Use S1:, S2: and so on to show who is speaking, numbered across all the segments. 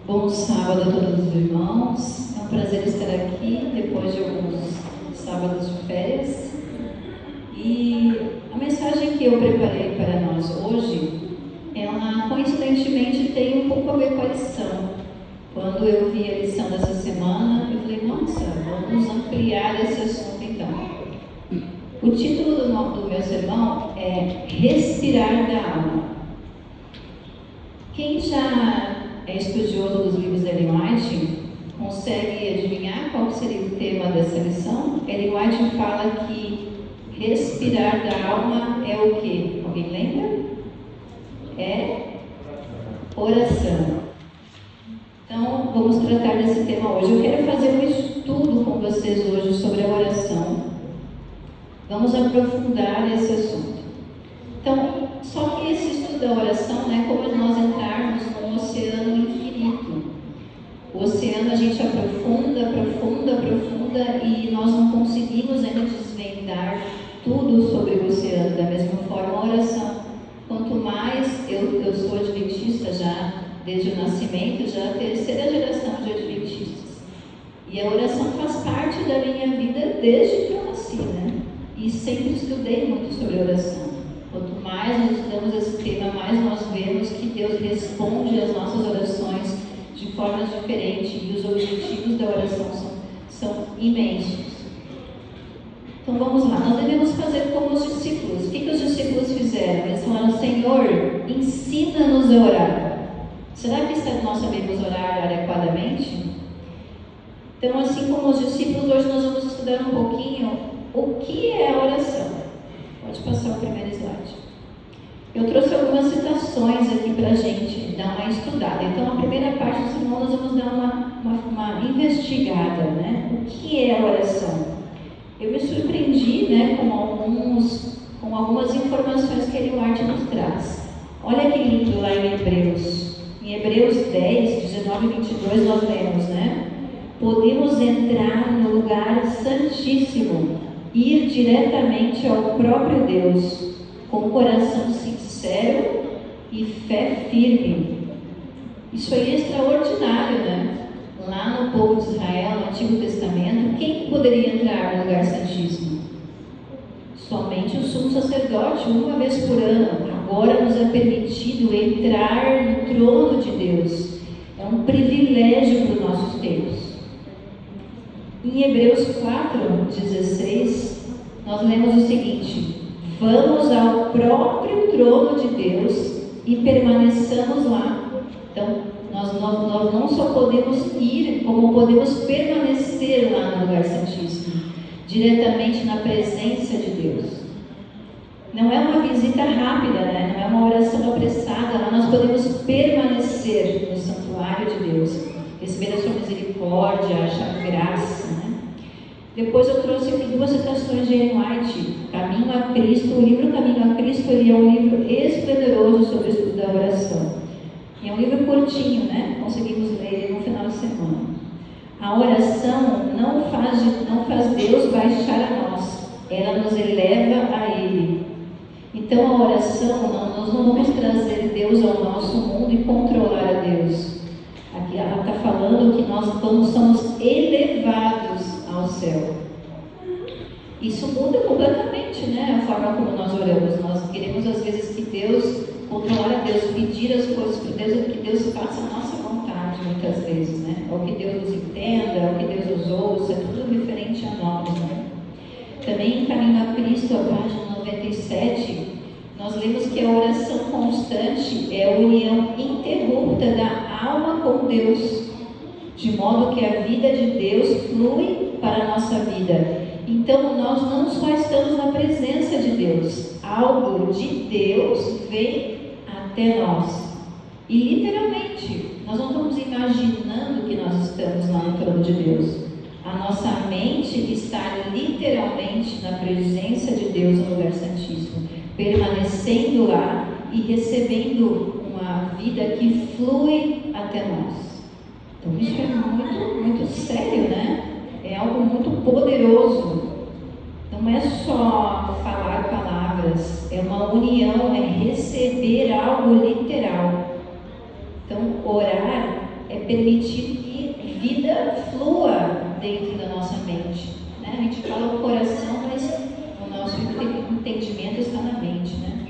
S1: Bom sábado a todos os irmãos. É um prazer estar aqui depois de alguns sábados de férias. E a mensagem que eu preparei para nós hoje, ela coincidentemente tem um pouco a ver com a lição. Quando eu vi a lição dessa semana, eu falei, nossa, vamos ampliar esse assunto então. O título do meu sermão é Respirar da Alma. Quem já é estudioso dos livros de Ellen White consegue adivinhar qual seria o tema dessa lição? Ellen White fala que respirar da alma é o quê? Alguém lembra? É oração. Então, vamos tratar desse tema hoje. Eu quero fazer um estudo com vocês hoje sobre a oração. Vamos aprofundar esse assunto. Então, só que esse estudo da oração não é como nós entrarmos num oceano infinito. O oceano a gente aprofunda e nós não conseguimos ainda desvendar tudo sobre o oceano. Da mesma forma, a oração. Quanto mais eu sou adventista já desde o nascimento, já a terceira geração de adventistas. E a oração faz parte da minha vida desde que eu nasci, né? E sempre estudei muito sobre oração. Quanto mais nós estudamos esse tema, mais nós vemos que Deus responde às nossas orações de formas diferentes e os objetivos da oração são imensos. Então vamos lá, nós devemos fazer como os discípulos. O que os discípulos fizeram? Eles falaram, Senhor, ensina-nos a orar. Será que nós sabemos orar adequadamente? Então, assim como os discípulos, hoje nós vamos estudar um pouquinho o que é a oração. Pode passar o primeiro slide. Eu trouxe algumas citações aqui para a gente dar uma estudada. Então, a primeira parte do sermão nós vamos dar uma investigada, né? O que é a oração? Eu me surpreendi, né, com algumas informações que Ellen White nos traz. Olha que lindo lá em Hebreus. Em Hebreus 10, 19 e 22 nós lemos, né? Podemos entrar no lugar santíssimo, ir diretamente ao próprio Deus, com coração sincero e fé firme. Isso aí é extraordinário, né? Lá no povo de Israel, no Antigo Testamento, quem poderia entrar no lugar santíssimo? Somente o sumo sacerdote, uma vez por ano. Agora nos é permitido entrar no trono de Deus. É um privilégio para os nossos tempos. Em Hebreus 4:16, nós lemos o seguinte: vamos ao próprio trono de Deus e permaneçamos lá. Então, nós não só podemos ir, como podemos permanecer lá no lugar santíssimo, diretamente na presença de Deus. Não é uma visita rápida, né? Não é uma oração apressada. Lá nós podemos permanecer no santuário de Deus, receber a sua misericórdia, achar graça, né? Depois eu trouxe aqui duas citações de Ellen White. Caminho a Cristo, o livro Caminho a Cristo, ele é um livro esplendoroso sobre o estudo da oração. É um livro curtinho, né? Conseguimos ler ele no final de semana. A oração não faz Deus baixar a nós, ela nos eleva a Ele. Então a oração, nós não vamos trazer Deus ao nosso mundo e controlar a Deus. Aqui ela está falando que nós somos elevados ao céu. Isso muda completamente, né? A forma como nós oramos. Nós queremos às vezes que Deus, controlar a Deus, pedir as coisas para Deus, que Deus faça a nossa vontade muitas vezes, né? Ou que Deus nos entenda, ou que Deus nos ouça, é tudo referente a nós, né? Também em Caminho a Cristo, a página 97, nós lemos que a oração constante é a união ininterrupta da alma com Deus, de modo que a vida de Deus flui para a nossa vida. Então, nós não só estamos na presença de Deus, algo de Deus vem até nós. E literalmente, nós não estamos imaginando que nós estamos lá no trono de Deus. A nossa mente está literalmente na presença de Deus no lugar santíssimo, permanecendo lá e recebendo uma vida que flui até nós. Então isso é muito, muito sério, né? É algo muito poderoso. Não é só falar palavras, é uma união, é receber algo literal. Então, orar é permitir que vida flua dentro da nossa mente. Né? A gente fala o coração, mas o nosso entendimento está na mente. Né?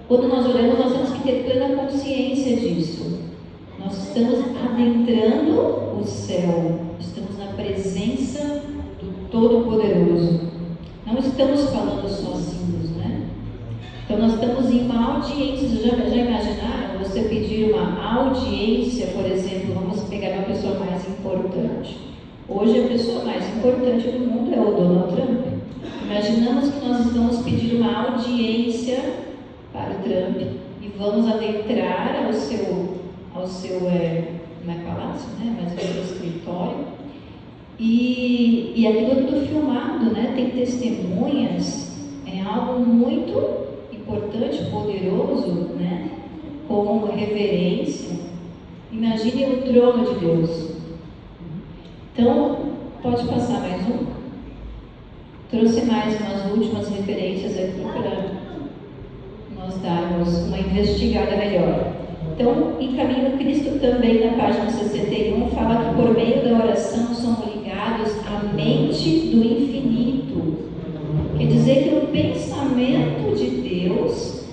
S1: Quando nós oramos, nós temos que ter plena consciência disso. Nós estamos adentrando o céu, estamos na presença do Todo-Poderoso. Não estamos falando sozinhos, né? Então nós estamos em uma audiência. Já imaginaram você pedir uma audiência, por exemplo, vamos pegar uma pessoa mais importante. Hoje a pessoa mais importante do mundo é o Donald Trump. Imaginamos que nós vamos pedir uma audiência para o Trump e vamos adentrar ao seu não é palácio, né? Mas ao seu escritório. E aquilo tudo filmado, né? Tem testemunhas, é algo muito importante, poderoso, né? Com reverência. Imagine o trono de Deus. Então, pode passar mais um? Trouxe mais umas últimas referências aqui para nós darmos uma investigada melhor. Então, em Caminho a Cristo também, na página 61, fala que por meio da oração somos ligados à mente do infinito. Quer dizer que o pensamento de Deus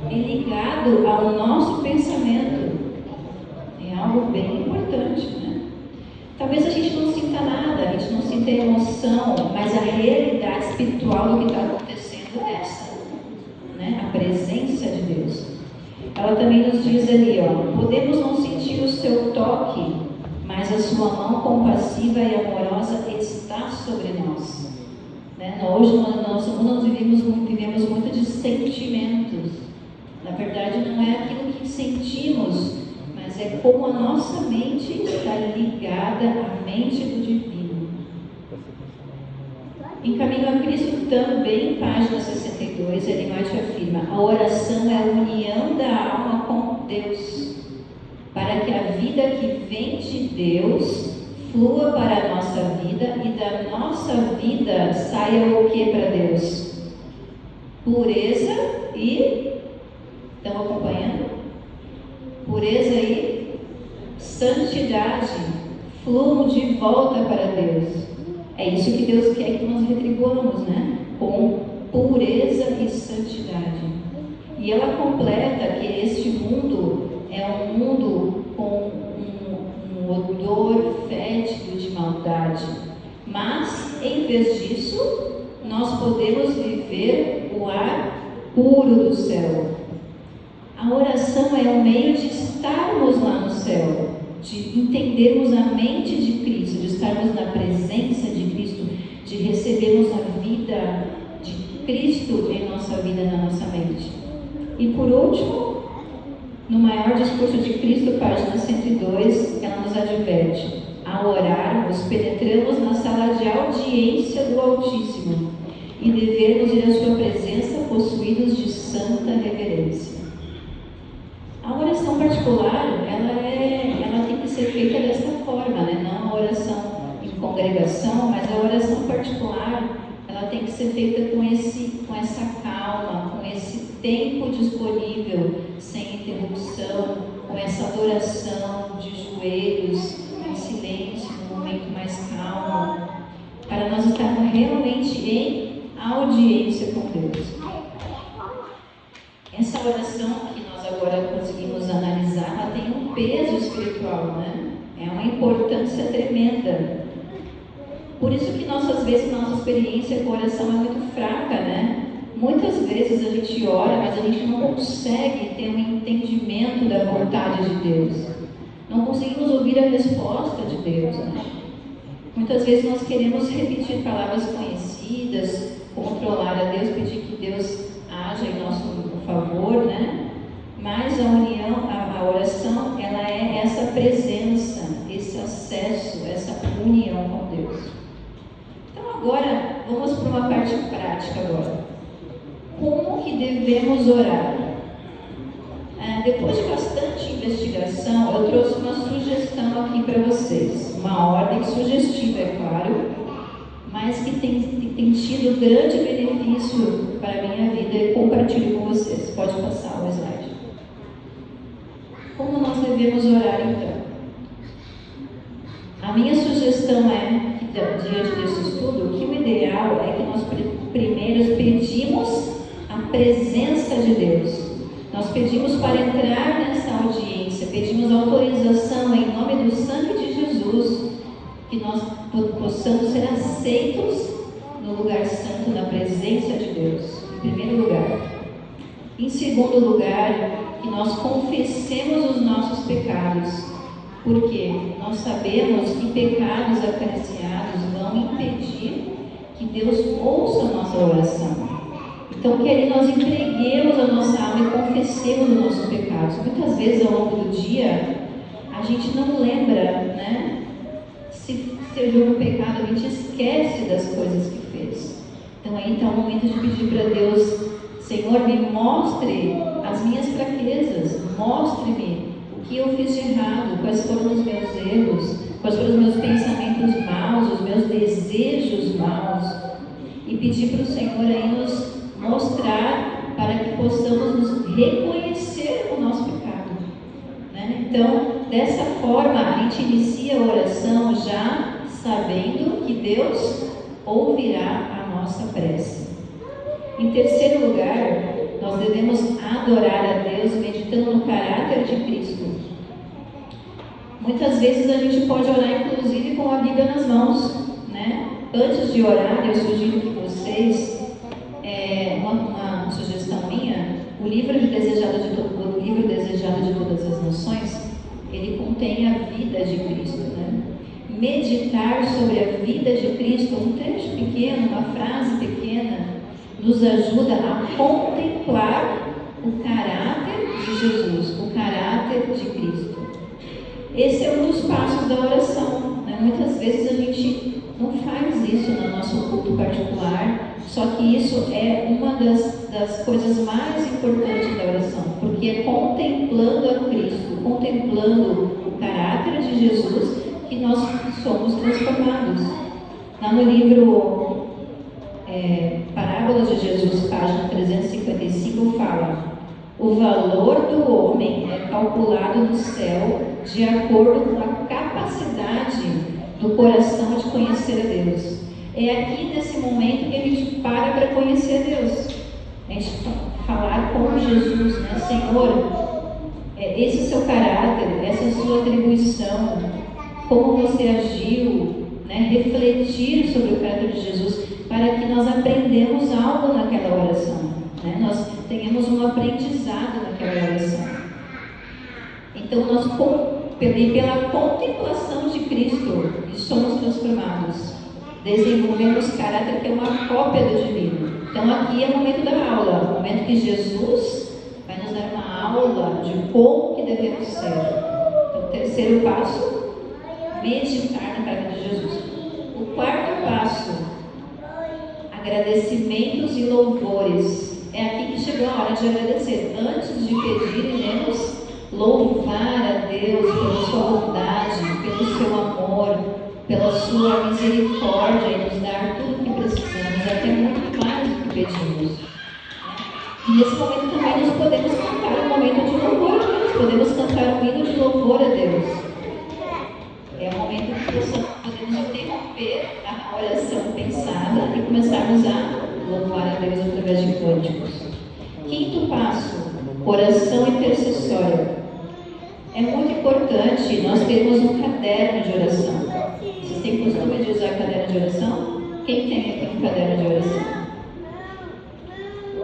S1: é ligado ao nosso pensamento. É algo bem importante, né? Talvez a gente não sinta nada, a gente não sinta emoção, mas a realidade espiritual do que está acontecendo é essa, né? A presença de Deus. Ela também nos diz ali, podemos não sentir o seu toque, mas a sua mão compassiva e amorosa está sobre nós. Né? Hoje, no nosso mundo, nós vivemos muito de sentimentos. Na verdade, não é aquilo que sentimos, mas é como a nossa mente está ligada à mente do divino. Em Caminho a Cristo também, página 62, Ellen White afirma: a oração é a união da alma com Deus, para que a vida que vem de Deus flua para a nossa vida e da nossa vida saia o que para Deus? Pureza e... Estão acompanhando? Pureza e santidade fluam de volta para Deus. É isso que Deus quer que nós retribuamos, né? Com pureza e santidade. E ela completa que este mundo é um mundo com um odor fétido de maldade. Mas, em vez disso, nós podemos viver o ar puro do céu. A oração é um meio de estarmos lá no céu, de entendermos a mente de Cristo, de estarmos na presença de Cristo, de recebermos a vida de Cristo em nossa vida, na nossa mente. E por último, no maior discurso de Cristo, página 102, ela nos adverte: ao orarmos, penetramos na sala de audiência do Altíssimo e devemos ir à sua presença possuídos de santa reverência. A oração particular, ela tem que ser feita dessa forma, né? Não a oração em congregação, mas a oração particular, ela tem que ser feita com essa calma, com esse tempo disponível, sem interrupção, com essa adoração de joelhos, em silêncio, num momento mais calmo, para nós estarmos realmente em audiência com Deus. Essa oração que nós agora conseguimos analisar, ela tem um peso espiritual, né? É uma importância tremenda. Por isso que às vezes nossa experiência com oração é muito fraca, né? Muitas vezes a gente ora, mas a gente não consegue ter um entendimento da vontade de Deus. Não conseguimos ouvir a resposta de Deus, né? Muitas vezes nós queremos repetir palavras conhecidas, controlar a Deus, pedir que Deus haja em nosso favor, né? Mas a união, a oração, ela é essa presença, esse acesso, essa união com Deus. Então agora, vamos para uma parte prática agora. Como que devemos orar? Depois de bastante investigação, eu trouxe uma sugestão aqui para vocês. Uma ordem sugestiva, é claro, mas que tem tido grande benefício para a minha vida e compartilho com vocês. Pode passar o slide. Como nós devemos orar então? A minha sugestão é, que diante desse estudo, que o ideal é que nós primeiro pedimos a presença de Deus. Nós pedimos para entrar nessa audiência, pedimos autorização em nome do sangue de Jesus, que nós possamos ser aceitos no lugar santo, na presença de Deus, em primeiro lugar. Em segundo lugar, que nós confessemos os nossos pecados, porque nós sabemos que pecados acariciados vão impedir que Deus ouça a nossa oração. Então, que ali nós entreguemos a nossa alma e confessemos os nossos pecados. Muitas vezes ao longo do dia, a gente não lembra, né? Se houve um pecado, a gente esquece das coisas que fez. Então, aí está o momento de pedir para Deus: Senhor, me mostre as minhas fraquezas, mostre-me o que eu fiz de errado, quais foram os meus erros, quais foram os meus pensamentos maus, os meus desejos maus, e pedir para o Senhor aí nos mostrar para que possamos nos reconhecer o nosso pecado, né? Então, dessa forma, a gente inicia a oração já sabendo que Deus ouvirá a nossa prece. Em terceiro lugar, nós devemos adorar a Deus meditando no caráter de Cristo. Muitas vezes a gente pode orar inclusive com a Bíblia nas mãos, né? Antes de orar, eu sugiro que vocês, uma sugestão minha, o livro Desejado de Todas as Nações, ele contém a vida de Cristo, né? Meditar sobre a vida de Cristo, um trecho pequeno, uma frase pequena, nos ajuda a contemplar o caráter de Jesus, o caráter de Cristo. Esse é um dos passos da oração, né? Muitas vezes a gente não faz isso no nosso culto particular, só que isso é uma das coisas mais importantes da oração, porque é contemplando a Cristo, contemplando o caráter de Jesus, que nós somos transformados. Lá no livro Parábolas de Jesus, página 355, fala: o valor do homem é calculado no céu de acordo com a capacidade do coração de conhecer a Deus. É aqui nesse momento que a gente para conhecer a Deus. A gente falar com Jesus, né? Senhor, esse é o seu caráter, essa é a sua atribuição, como você agiu, né? Refletir sobre o caráter de Jesus, para que nós aprendamos algo naquela oração, né? Nós tenhamos um aprendizado naquela oração. Então, nós, pela contemplação de Cristo, somos transformados, desenvolvemos caráter que é uma cópia do divino. Então, aqui é o momento da aula, o momento que Jesus vai nos dar uma aula de como que devemos ser. Então, o terceiro passo, meditar no caráter de Jesus. O quarto passo, agradecimentos e louvores. É aqui que chegou a hora de agradecer. Antes de pedir, iremos louvar a Deus pela sua bondade, pelo seu amor, pela sua misericórdia e nos dar tudo o que precisamos, até muito mais do que pedimos. E nesse momento também nós podemos cantar um momento de louvor a Deus, podemos cantar um hino de louvor a Deus. É o momento que podemos interromper a oração pensada e começarmos a louvar a Deus através de cânticos. Quinto passo, oração intercessória. É muito importante nós termos um caderno de oração. Vocês têm costume de usar caderno de oração? Quem tem aqui um caderno de oração?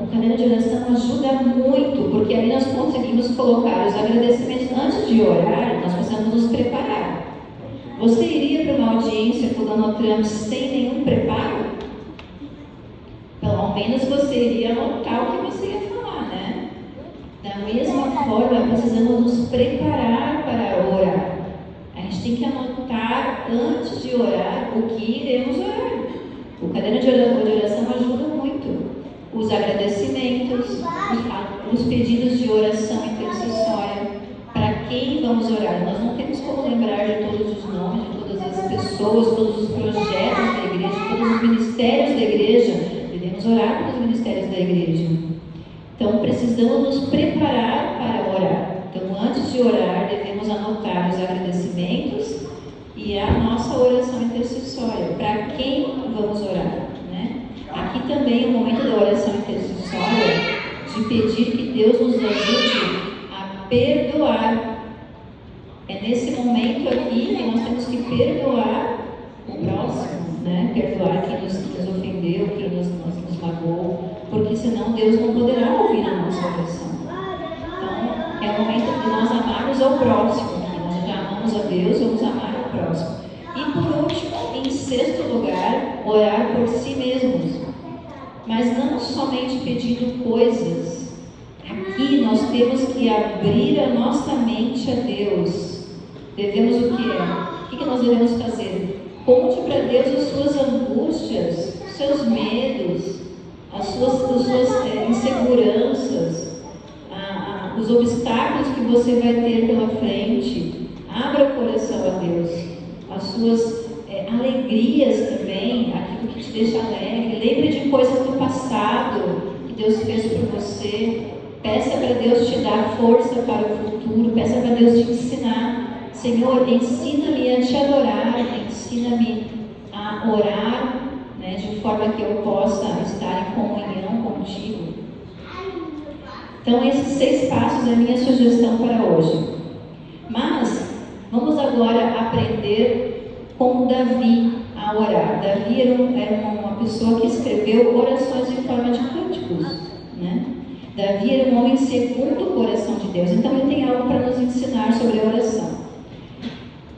S1: O caderno de oração ajuda muito, porque ali nós conseguimos colocar os agradecimentos. Antes de orar, nós precisamos nos preparar. Você iria para uma audiência com o Donald Trump sem nenhum preparo? Pelo menos você iria anotar o que você ia falar, né? Da mesma forma, precisamos nos preparar para orar. A gente tem que anotar antes de orar o que iremos orar. O caderno de oração ajuda muito. os agradecimentos, os pedidos de oração intercessória. Para quem vamos orar? Nós não temos como lembrar de todos os nomes, de todas as pessoas, todos os projetos da igreja, todos os ministérios da igreja. Devemos orar pelos ministérios da igreja. Então, precisamos nos preparar para orar. Então, antes de orar, devemos anotar os agradecimentos e a nossa oração intercessória. Para quem vamos orar, né? Aqui também é o momento da oração intercessória, de pedir que Deus nos ajude a perdoar. É nesse momento aqui que nós temos que perdoar o próximo, né? Perdoar quem nos ofendeu, quem nos magoou, porque senão Deus não poderá ouvir a nossa oração. Então, é o momento de nós amarmos ao próximo. Nós já amamos a Deus, vamos amar ao próximo. E por último, em sexto lugar, orar por si mesmos. Mas não somente pedindo coisas. Aqui nós temos que abrir a nossa mente a Deus. Devemos o quê? O que nós devemos fazer? Conte para Deus as suas angústias, os seus medos, as suas inseguranças, os obstáculos que você vai ter pela frente. Abra o coração a Deus, as suas alegrias também, aquilo que te deixa alegre. Lembre de coisas do passado que Deus fez por você. Peça para Deus te dar força para o futuro. Peça para Deus te ensinar. Senhor, ensina-me a te adorar, ensina-me a orar, né, de forma que eu possa estar em comunhão contigo. Então, esses 6 passos é a minha sugestão para hoje. Mas, vamos agora aprender com Davi a orar. Davi era uma pessoa que escreveu orações em forma de cânticos, né? Davi era um homem segundo o coração de Deus. Então, ele tem algo para nos ensinar sobre a oração.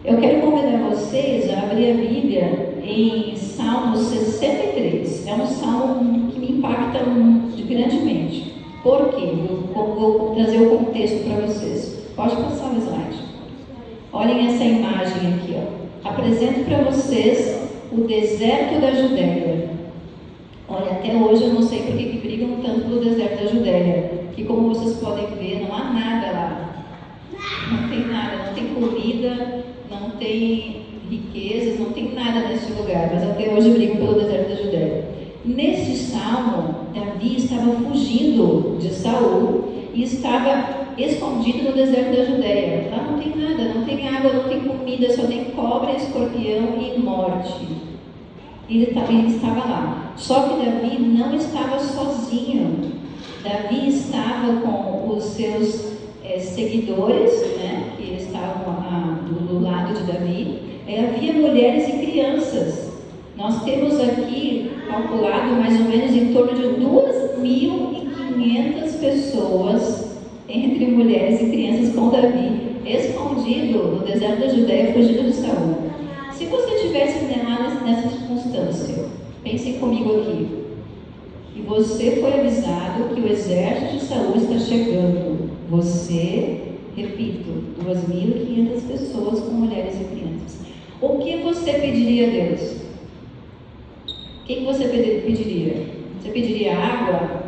S1: Eu quero convidar vocês a abrir a Bíblia em Salmo 63. É um salmo que me impacta grandemente. Por quê? Eu vou trazer o contexto para vocês. Pode passar o slide. Olhem essa imagem aqui. Apresento para vocês o deserto da Judéia. Olha, até hoje eu não sei por que brigam tanto pelo deserto da Judéia. Que, como vocês podem ver, não há nada lá. Não tem nada, não tem comida, não tem riquezas, não tem nada nesse lugar, mas até hoje brigam pelo deserto da Judéia. Nesse salmo, Davi estava fugindo de Saul e estava escondido no deserto da Judéia. Lá não tem nada, não tem água, não tem comida, só tem cobra, escorpião e morte. Ele estava lá. Só que Davi não estava sozinho. Davi estava com os seus seguidores, né, que estavam do lado de Davi. Havia mulheres e crianças. Nós temos aqui calculado mais ou menos em torno de 2.500 pessoas, entre mulheres e crianças, com Davi, escondido no deserto da Judéia, fugindo de Saul. Se você estivesse nessa circunstância, pensem comigo aqui, e você foi avisado que o exército de Saul está chegando. Você, repito, 2.500 pessoas com mulheres e crianças. O que você pediria a Deus? O que você pediria? Você pediria água?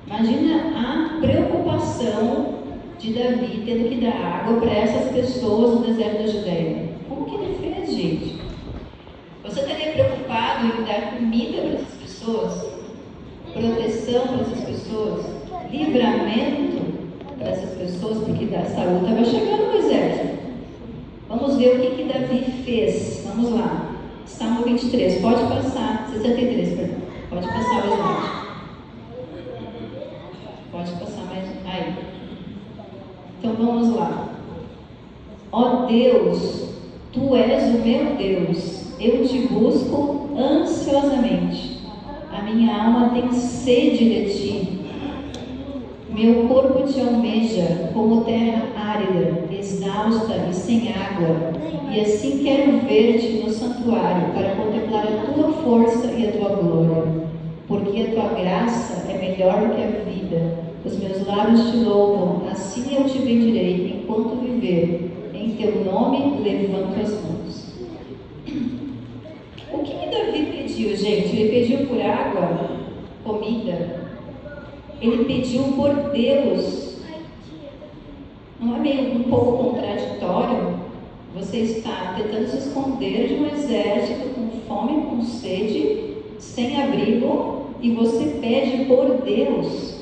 S1: Imagina a preocupação de Davi tendo que dar água para essas pessoas no deserto da Judéia. Como que ele fez, gente? Você estaria preocupado em dar comida para essas pessoas? Proteção para essas pessoas? Livramento para essas pessoas? Porque Saul estava chegando no exército. Vamos ver o que Davi fez. Vamos lá. Salmo 23. Pode passar. 63, perdão. Pode passar o slide. Pode passar mais. Aí. Então vamos lá. Ó Deus, Tu és o meu Deus. Eu te busco ansiosamente. A minha alma tem sede de Ti. Meu corpo te almeja como terra árida, exausta e sem água. E assim quero ver-te no santuário para contemplar a Tua força e a Tua glória. Porque a Tua graça é melhor do que a vida. Os meus lábios te louvam, assim eu te bendirei enquanto viver. Em Teu nome levanto as mãos. O que Davi pediu, gente? Ele pediu por água, comida, Ele pediu por Deus. Não é meio um pouco contraditório? Você está tentando se esconder de um exército com fome, com sede, sem abrigo, e você pede por Deus.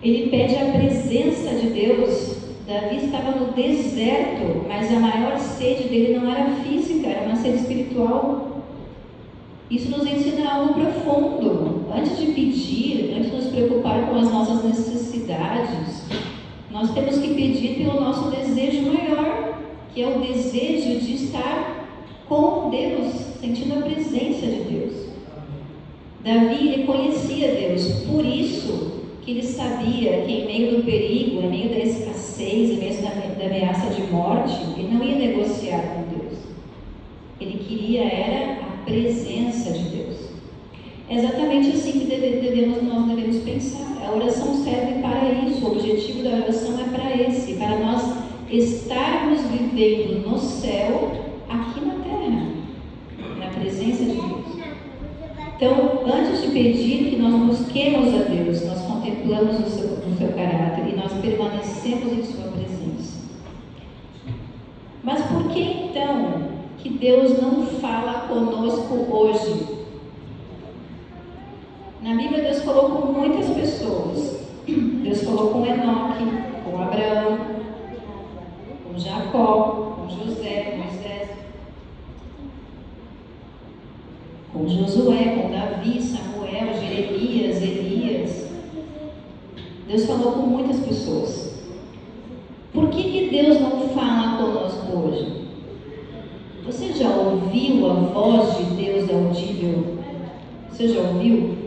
S1: Ele pede a presença de Deus. Davi estava no deserto, mas a maior sede dele não era física, era uma sede espiritual. Isso nos ensina algo profundo. Antes de pedir, antes de nos preocupar com as nossas necessidades, nós temos que pedir pelo nosso desejo maior, que é o desejo de estar com Deus, sentindo a presença de Deus. Davi, ele conhecia Deus, por isso que ele sabia que em meio do perigo, em meio da escassez, em meio da ameaça de morte, ele não ia negociar com Deus. Ele queria era a presença de Deus. É exatamente assim que nós devemos pensar. A oração serve para isso. O objetivo da oração é para esse, para nós estarmos vivendo no céu, aqui na terra, na presença de Deus. Então, antes de pedir que nós busquemos a Deus, nós contemplamos o seu caráter e nós permanecemos em sua presença. Mas por que então que Deus não fala conosco hoje? Na Bíblia Deus falou com muitas pessoas. Deus falou com Enoque, com Abraão, com Jacó, com José, Moisés, com Josué, com Davi, Samuel, Jeremias, Elias. Deus falou com muitas pessoas. Por que Deus não fala conosco hoje? Você já ouviu a voz de Deus audível? Você já ouviu?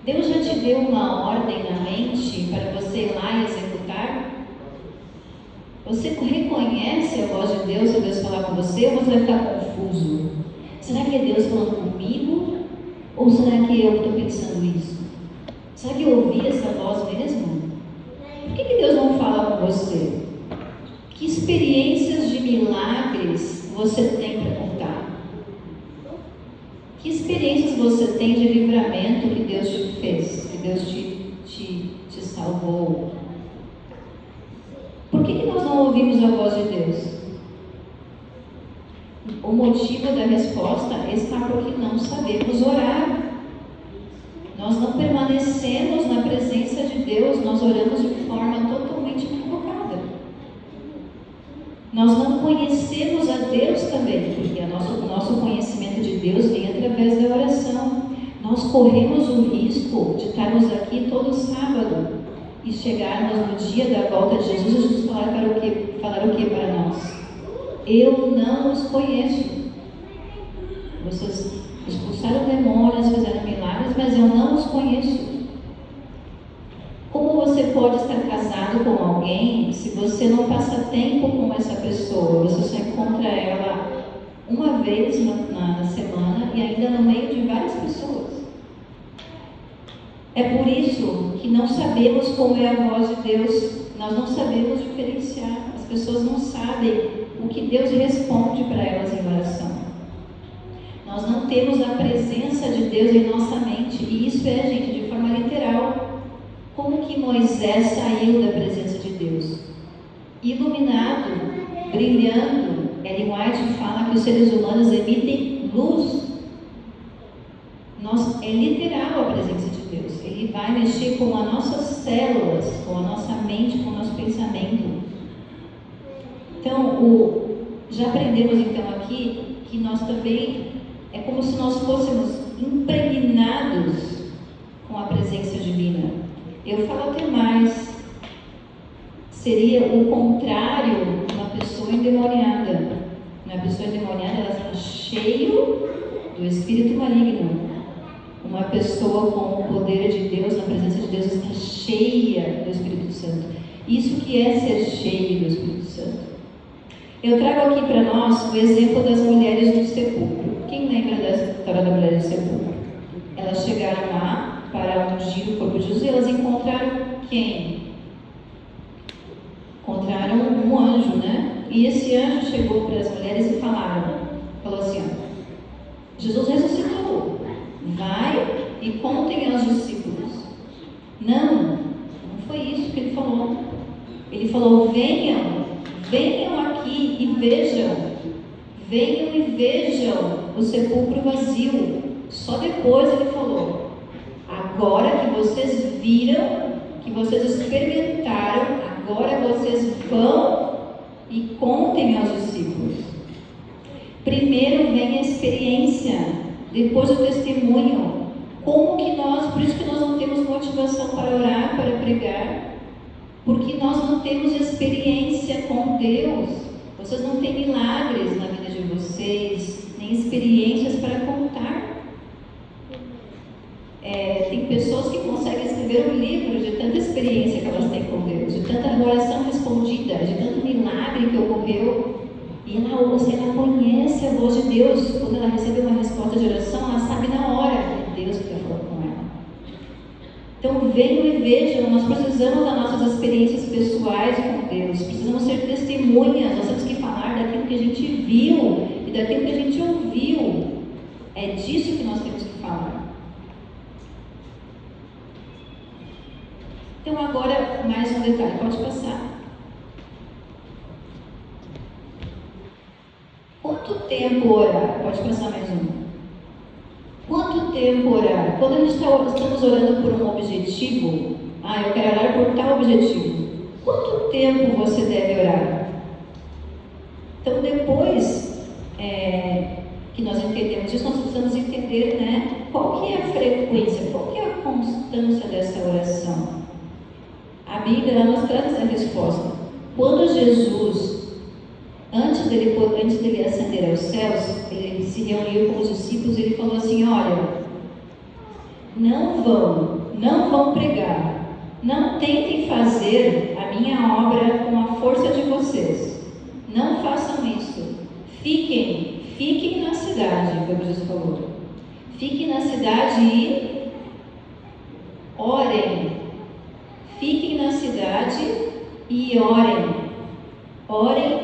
S1: Deus já te deu uma ordem na mente para você ir lá e executar? Você reconhece a voz de Deus se Deus falar com você, ou você vai ficar confuso? Será que é Deus falando comigo? Ou será que eu estou pensando isso? Será que eu ouvi essa voz mesmo? Por que Deus não fala com você? Que experiências de milagres você tem para contar? Que experiências você tem de livramento que Deus te fez, que Deus te salvou? Por que nós não ouvimos a voz de Deus? O motivo da resposta está porque não sabemos orar. Nós não permanecemos na presença de Deus, nós oramos de forma totalmente equivocada. Nós não conhecemos a Deus também, porque o nosso conhecimento de Deus vem através da oração. Nós corremos o risco de estarmos aqui todo sábado e chegarmos no dia da volta de Jesus e Jesus falar o que para nós? Eu não os conheço. Vocês expulsaram demônios, fizeram milagres, mas eu não os conheço. Como você pode estar casado com alguém se você não passa tempo com essa pessoa? Você só encontra ela uma vez na semana e ainda no meio de várias pessoas. É por isso que não sabemos como é a voz de Deus. Nós não sabemos diferenciar. As pessoas não sabem o que Deus responde para elas em oração. Nós não temos a presença de Deus em nossa mente. E isso é, gente, de forma literal. Como que Moisés saiu da presença de Deus? Iluminado, brilhando. Ellen White fala que os seres humanos emitem luz. É literal a presença de Deus. Ele vai mexer com as nossas células, com a nossa mente, com o nosso pensamento. Então, já aprendemos então aqui que nós também, é como se nós fôssemos impregnados com a presença divina. Eu falo até mais, seria o contrário de uma pessoa endemoniada. Uma pessoa endemoniada, ela está cheia do espírito maligno. Uma pessoa com o poder de Deus, na presença de Deus, está cheia do Espírito Santo. Isso que é ser cheio do Espírito Santo. Eu trago aqui para nós o exemplo das mulheres do sepulcro. Quem lembra da história da mulher do sepulcro? Elas chegaram lá para ungir o corpo de Jesus e elas encontraram quem? Encontraram um anjo, né? E esse anjo chegou para as mulheres e falou assim: Jesus ressuscitou. Vai e contem aos discípulos. Não foi isso que ele falou. Ele falou: venham aqui e vejam. Venham e vejam o sepulcro vazio. Só depois ele falou: agora que vocês viram, que vocês experimentaram, agora vocês vão e contem aos discípulos. Primeiro vem a experiência, depois o testemunho. Por isso que nós não temos motivação para orar, para pregar, porque nós não temos experiência com Deus. Vocês não têm milagres na vida de vocês, nem experiências para contar. Tem pessoas que conseguem escrever um livro de tanta experiência que elas têm com Deus, de tanta oração respondida, de tanto milagre que ocorreu. E ela conhece a voz de Deus. Quando ela recebe uma resposta de oração, ela sabe na hora que Deus quer falar com ela. Então venham e vejam. Nós precisamos das nossas experiências pessoais com Deus. Precisamos ser testemunhas. Nós temos que falar daquilo que a gente viu e daquilo que a gente ouviu. É disso que nós temos que falar. Então agora mais um detalhe, pode passar. Quanto tempo orar? Pode passar mais um. Quanto tempo orar? Quando a gente estamos orando por um objetivo, eu quero orar por tal objetivo. Quanto tempo você deve orar? Então depois que nós entendemos isso, nós precisamos entender, né, qual que é a frequência, qual que é a constância dessa oração. A Bíblia nos traz essa resposta. Quando Jesus, antes dele ascender aos céus, ele se reuniu com os discípulos e ele falou assim: olha, não vão pregar, não tentem fazer a minha obra com a força de vocês, não façam isso, fiquem na cidade, como Jesus falou, fiquem na cidade e orem. Fiquem na cidade e orem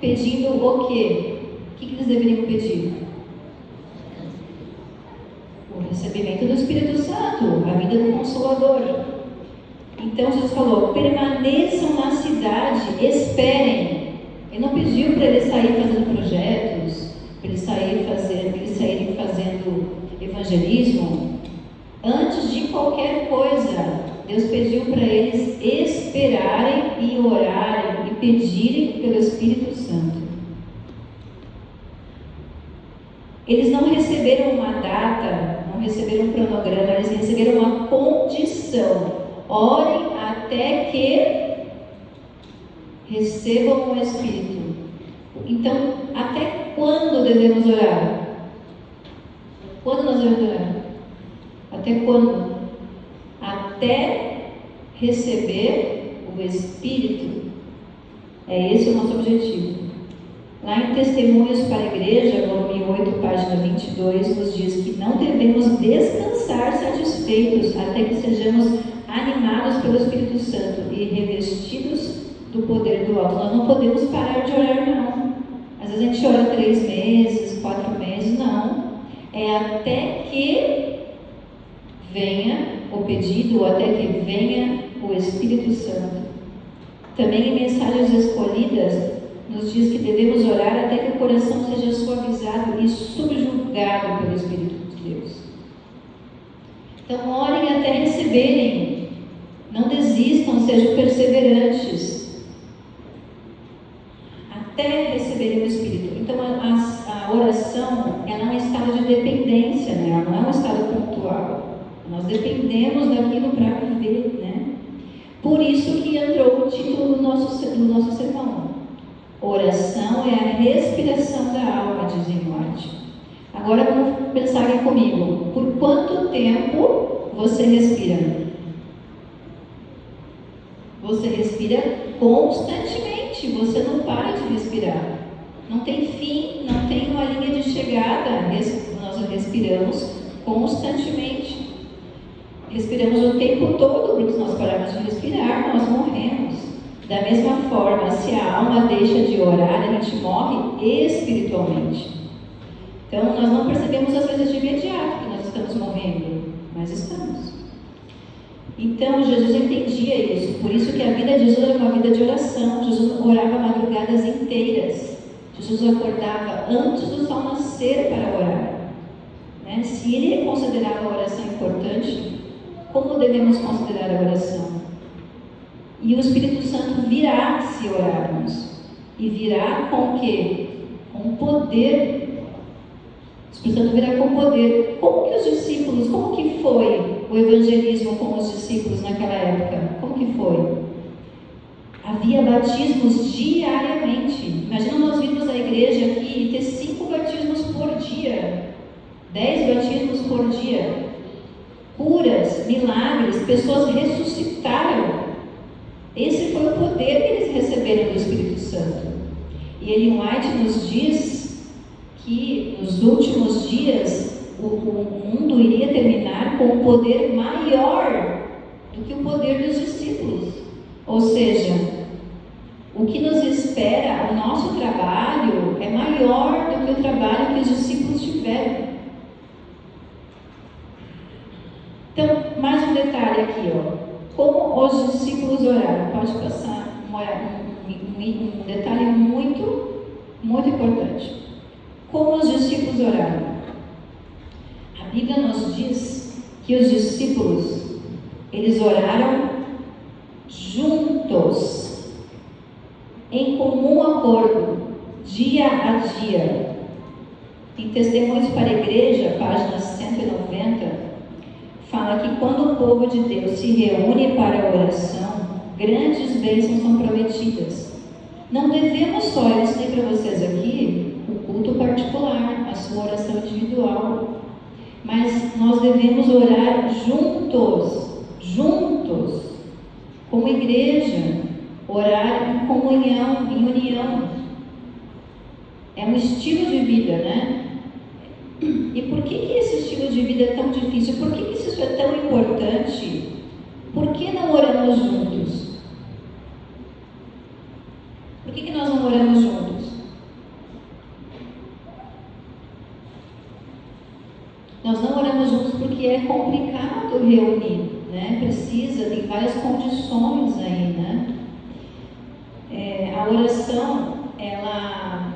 S1: pedindo o quê? O que eles deveriam pedir? O recebimento do Espírito Santo, a vida do Consolador. Então Jesus falou: permaneçam na cidade, esperem. Ele não pediu para eles saírem fazendo projetos, para eles saírem fazendo evangelismo. Antes de qualquer coisa, Deus pediu para eles esperarem e orarem e pedirem pelo Espírito Santo. Eles não receberam uma data, não receberam um cronograma, eles receberam uma condição: orem até que recebam o Espírito. Então, até quando devemos orar? Quando nós devemos orar? Até quando? Até receber o Espírito. Esse o nosso objetivo. Lá em Testemunhos para a Igreja, volume 8, página 22, nos diz que não devemos descansar satisfeitos até que sejamos animados pelo Espírito Santo e revestidos do poder do alto. Nós não podemos parar de orar, não. Às vezes a gente ora 3 meses, 4 meses, não. É até que venha o pedido, até que venha o Espírito Santo. Também em Mensagens Escolhidas nos diz que devemos orar até que o coração seja suavizado e subjugado pelo Espírito de Deus. Então orem até receberem. Não desistam, sejam perseverantes até receberem o Espírito. Então a oração, ela é um estado de dependência, né? Ela não é um estado pontual. Nós dependemos daquilo para viver, né? Por isso que entrou o título do nosso sermão. Oração é a respiração da alma, diz White. Agora vamos pensar aqui comigo. Por quanto tempo você respira? Você respira constantemente. Você não para de respirar. Não tem fim, não tem uma linha de chegada. Nós respiramos constantemente. Respiramos o tempo todo, porque se nós pararmos de respirar, nós morremos. Da mesma forma, se a alma deixa de orar, a gente morre espiritualmente. Então, nós não percebemos às vezes de imediato que nós estamos morrendo. mas estamos. Então, Jesus entendia isso, por isso que a vida de Jesus era uma vida de oração. Jesus orava madrugadas inteiras. Jesus acordava antes do sol nascer para orar. Né? Se ele considerava a oração importante, como devemos considerar a oração? E o Espírito Santo virá se orarmos. E virá com o quê? Com poder. O Espírito Santo virá com poder. Como que os discípulos, como que foi o evangelismo com os discípulos naquela época? Como que foi? Havia batismos diariamente. Imagina nós virmos à igreja aqui e ter 5 batismos por dia, 10 batismos por dia, curas, milagres, pessoas ressuscitaram. Esse foi o poder que eles receberam do Espírito Santo. E Ellen White nos diz que nos últimos dias o mundo iria terminar com um poder maior do que o poder dos discípulos. Ou seja, o que nos espera, o nosso trabalho é maior do que o trabalho que os discípulos tiveram. Então, mais um detalhe aqui, ó. Como os discípulos oraram? Pode passar um detalhe muito, muito importante. Como os discípulos oraram? A Bíblia nos diz que os discípulos, eles oraram juntos, em comum acordo, dia a dia. Em Testemunhos para a Igreja, página 190, fala que quando o povo de Deus se reúne para a oração, grandes bênçãos são prometidas. Não devemos só, eu ensinei para vocês aqui, o culto particular, a sua oração individual, mas nós devemos orar juntos, como igreja, orar em comunhão, em união. É um estilo de vida, né? E por que esse estilo de vida é tão difícil? Por que isso é tão importante? Por que não oramos juntos? Por que nós não oramos juntos? Nós não oramos juntos porque é complicado reunir, né? Precisa, tem várias condições aí, né? A oração, ela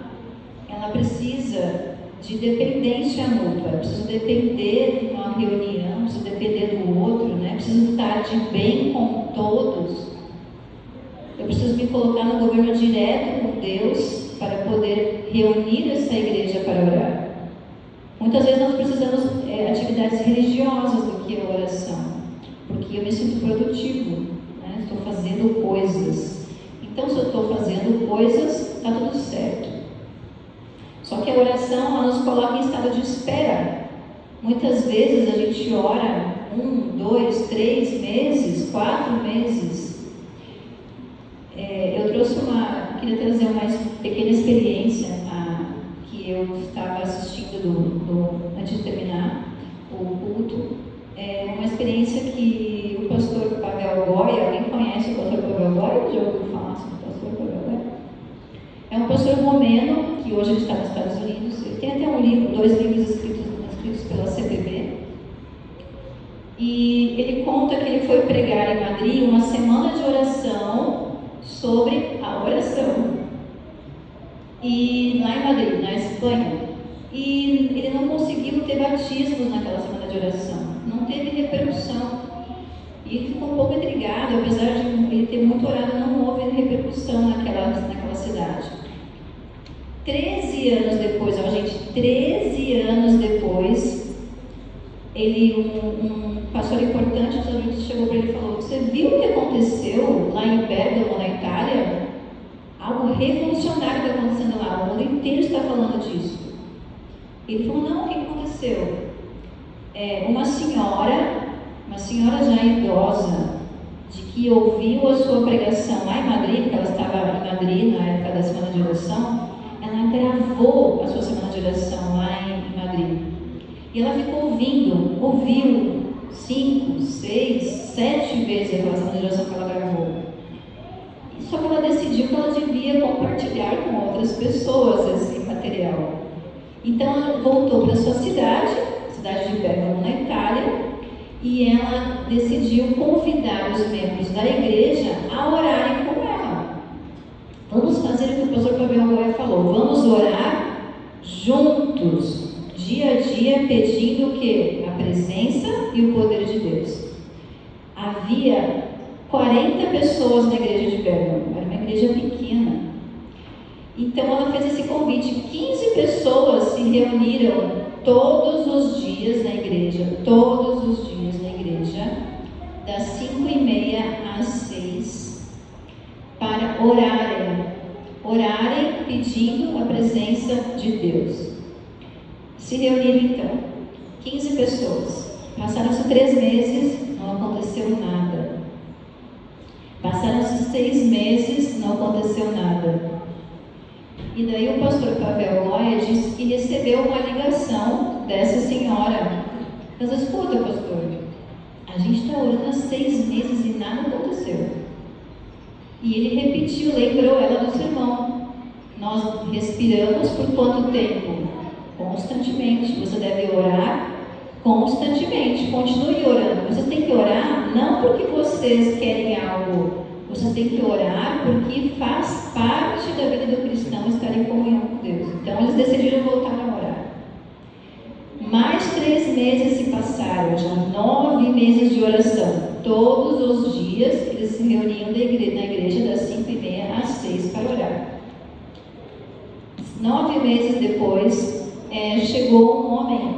S1: precisa de dependência mútua. Eu preciso depender de uma reunião, preciso depender do outro, né? Preciso estar de bem com todos. Eu preciso me colocar no governo direto com Deus para poder reunir essa igreja para orar. Muitas vezes nós precisamos atividades religiosas do que a oração, porque eu me sinto produtivo, né? Estou fazendo coisas. Então, se eu estou fazendo coisas, está tudo certo. Só que a oração, ela nos coloca em estado de espera. Muitas vezes a gente ora 1, 2, 3 meses, 4 meses. Eu trouxe queria trazer uma pequena experiência que eu estava assistindo antes de terminar o culto. Uma experiência que o pastor Pavel Goy, alguém conhece o pastor Pavel Goy? Já ouviu falar sobre o pastor Pavel Goy? É um pastor romeno, que hoje ele está nos Estados Unidos. Ele tem até 2 livros escritos pela CPB. E ele conta que ele foi pregar em Madrid uma semana de oração sobre a oração. E lá em Madrid, na Espanha. E ele não conseguiu ter batismos naquela semana de oração. Não teve repercussão. E ele ficou um pouco intrigado, apesar de ele ter muito orado, não houve repercussão naquela cidade. 13 anos depois, 13 anos depois, um pastor importante dos Estados Unidos chegou para ele e falou: você viu o que aconteceu lá em Bergamo, na Itália? Algo revolucionário está acontecendo lá, o mundo inteiro está falando disso. Ele falou: não, o que aconteceu? Uma senhora já idosa, de que ouviu a sua pregação lá em Madrid, porque ela estava em Madrid na época da semana de oração, ela gravou a sua semana de oração lá em Madrid. E ela ficou ouviu 5, 6, 7 vezes aquela semana de oração que ela gravou. Só que ela decidiu que ela devia compartilhar com outras pessoas esse material. Então ela voltou para sua cidade de Bergamo, na Itália, e ela decidiu convidar os membros da igreja a orarem com ela. Vamos fazer o que o pastor Pavel Goya falou, vamos orar juntos, dia a dia, pedindo o quê? A presença e o poder de Deus. Havia 40 pessoas na igreja de Bérgamo, era uma igreja pequena. Então ela fez esse convite, 15 pessoas se reuniram todos os dias na igreja, das 5h30 às 6, para orarem pedindo a presença de Deus. Se reuniram então, 15 pessoas, passaram-se 3 meses, não aconteceu nada. Passaram-se 6 meses, não aconteceu nada. E daí o pastor Pavel Goya disse que recebeu uma ligação dessa senhora. Mas escuta, pastor, a gente está orando há 6 meses e nada aconteceu. E ele repetiu, lembrou ela do sermão. Nós respiramos por quanto tempo? Constantemente. Você deve orar constantemente. Continue orando. Você tem que orar não porque vocês querem algo. Você tem que orar porque faz parte da vida do cristão estar em comunhão com Deus. Então eles decidiram voltar a orar. Mais 3 meses se passaram, já 9 meses de oração. Todos os dias eles se reuniam na igreja das 5h30 às 6 para orar. 9 meses depois, chegou um homem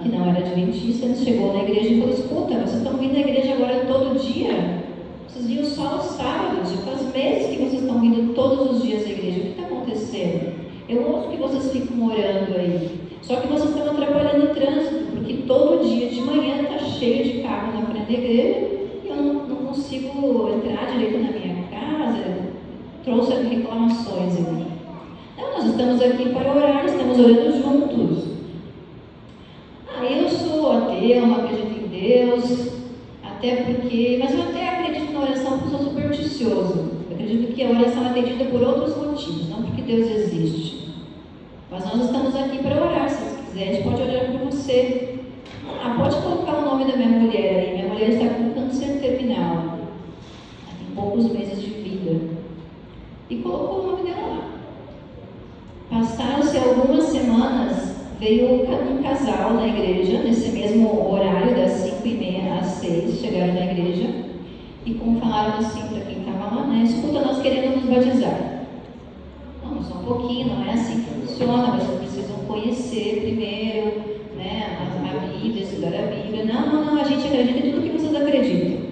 S1: que não era adventista, chegou na igreja e falou: escuta, vocês estão vindo na igreja agora todo dia? Vocês vinham só aos sábados, já faz meses que vocês estão vindo todos os dias à igreja. O que está acontecendo? Eu ouço que vocês ficam orando aí. Só que vocês estão atrapalhando o trânsito, porque todo dia de manhã está cheio de carro na frente da igreja e eu não consigo entrar direito na minha casa. Trouxe reclamações aqui. Não, nós estamos aqui para orar, estamos orando juntos. Eu sou ateu, não acredito em Deus, mas eu até acredito na oração porque sou supersticioso. Eu acredito que a oração é atendida por outros motivos, não porque Deus existe. Mas nós estamos aqui para orar. Se você quiser, a gente pode orar por você. Pode colocar o nome da minha mulher aí. Minha mulher está com câncer terminal. Ela tem poucos meses de vida. E colocou o nome dela lá. Passaram-se algumas semanas, veio um casal na igreja, nesse mesmo horário, das 5h30 às 6, chegaram na igreja. E como falaram assim para quem estava lá, né? Escuta, nós queremos nos batizar. Não, só um pouquinho, não é assim que funciona, vocês precisam conhecer primeiro, né, a Bíblia, estudar a Bíblia. Não, a gente acredita em tudo que vocês acreditam.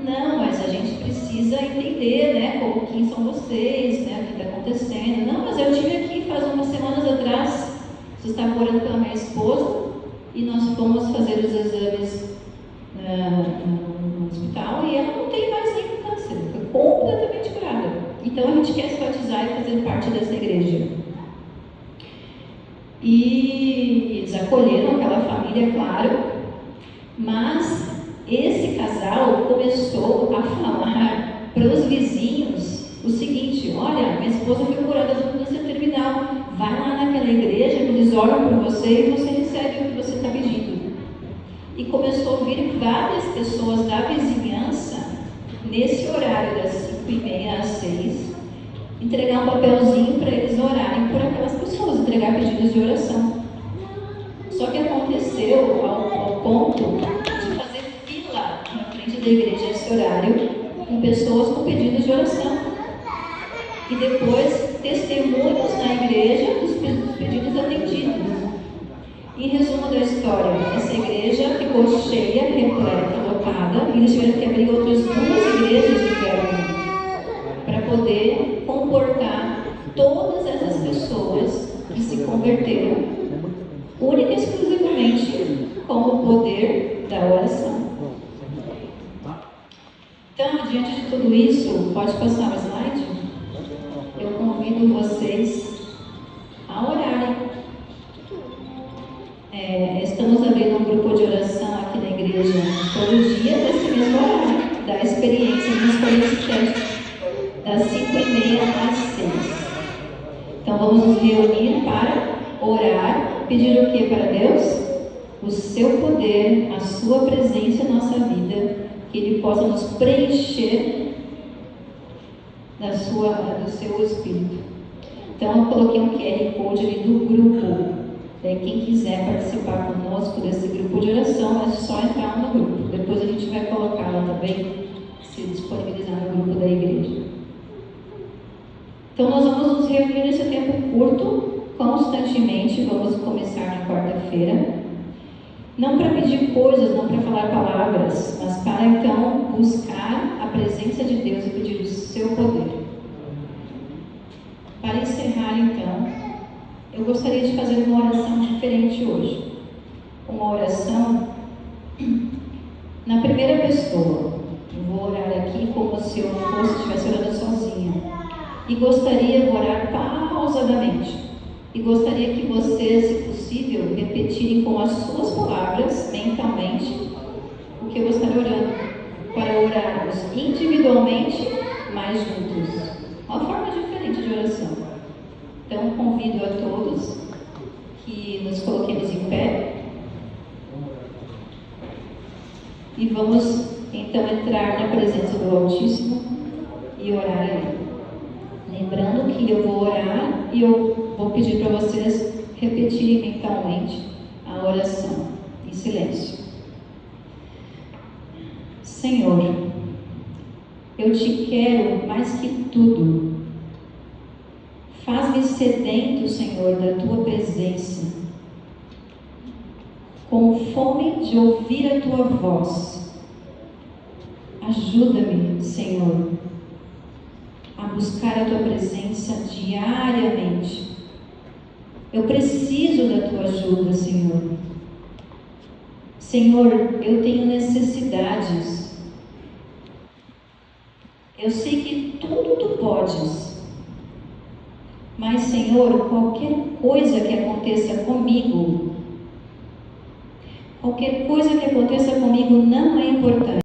S1: Não, mas a gente precisa entender, né, quem são vocês, né, o que está acontecendo. Não, mas eu estive aqui faz umas semanas atrás, vocês estavam orando pela minha esposa e nós fomos fazer os exames no hospital e ela não tem mais nenhum câncer, foi completamente curada. Então a gente quer se batizar e fazer parte dessa igreja. E eles acolheram aquela família, claro, mas esse casal começou a falar para os vizinhos o seguinte: olha, minha esposa foi curada do câncer terminal, vai lá naquela igreja que eles oram por você e você recebe o que você está pedindo. E começou a vir várias pessoas da vizinhança nesse horário das 5h30 às 6, entregar um papelzinho para eles orarem por aquelas pessoas, entregar pedidos de oração. Só que aconteceu ao ponto de fazer fila na frente da igreja nesse horário, com pessoas com pedidos de oração. E depois, testemunhos na igreja dos pedidos atendidos. Em resumo da história, essa igreja ficou cheia, repleta, lotada, e eles tiveram que abrir outras 2 igrejas de Bérgamo para poder comportar todas essas pessoas que se converteram, única e exclusivamente com o poder da oração. Então, diante de tudo isso, pode passar o slide? Eu convido vocês a orarem. Estamos abrindo um grupo de oração aqui na igreja todo dia, nesse mesmo horário, da experiência de Coríntios 7, das 5h30 às 6. Então vamos nos reunir para orar, pedir o que para Deus? o seu poder, a sua presença em nossa vida, que Ele possa nos preencher do seu Espírito. Então eu coloquei um QR Code ali do grupo. Daí quem quiser participar conosco desse grupo de oração, é só entrar no grupo. Depois a gente vai colocar lá também, se disponibilizar no grupo da igreja. Então nós vamos nos reunir nesse tempo curto, constantemente. Vamos começar na quarta-feira. Não para pedir coisas, não para falar palavras, mas para então buscar a presença de Deus e pedir o seu poder. Para encerrar então, eu gostaria de fazer uma oração diferente hoje. Uma oração na primeira pessoa. Eu vou orar aqui como se eu estivesse orando sozinha. E gostaria de orar pausadamente. E gostaria que vocês, se possível, repetirem com as suas palavras, mentalmente, o que eu estarei orando. Para orarmos individualmente, mas juntos. Uma forma diferente de oração. Então, convido a todos que nos coloquemos em pé e vamos então entrar na presença do Altíssimo e orar a Ele. Lembrando que eu vou orar e eu vou pedir para vocês repetirem mentalmente a oração em silêncio. Senhor, eu te quero mais que tudo. Faz-me sedento, Senhor, da tua presença, com fome de ouvir a tua voz. Ajuda-me, Senhor, a buscar a tua presença diariamente. Eu preciso da tua ajuda, Senhor. Senhor, eu tenho necessidades. Eu sei que tudo tu podes. Mas, Senhor, qualquer coisa que aconteça comigo não é importante.